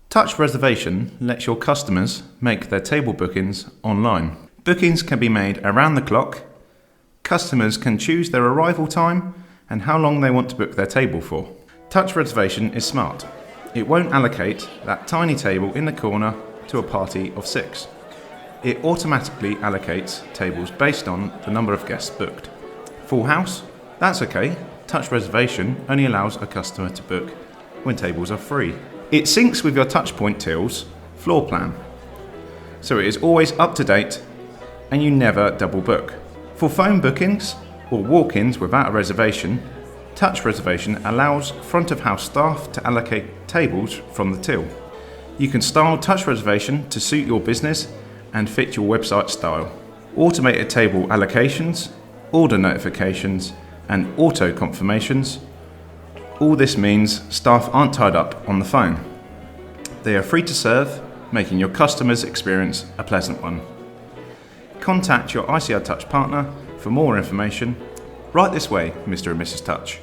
TouchReservation lets your customers make their table bookings online. Bookings can be made around the clock. Customers can choose their arrival time and how long they want to book their table for. TouchReservation is smart. It won't allocate that tiny table in the corner to a party of 6. It automatically allocates tables based on the number of guests booked. Full house? That's okay. TouchReservation only allows a customer to book when tables are free. It syncs with your TouchPoint till's floor plan, so it is always up to date and you never double book. For phone bookings or walk-ins without a reservation, TouchReservation allows front of house staff to allocate tables from the till. You can style TouchReservation to suit your business and fit your website style. Automated table allocations, order notifications, and auto confirmations. All this means staff aren't tied up on the phone. They are free to serve, making your customers' experience a pleasant one. Contact your ICRTouch partner for more information. Right this way, Mr. and Mrs. Touch.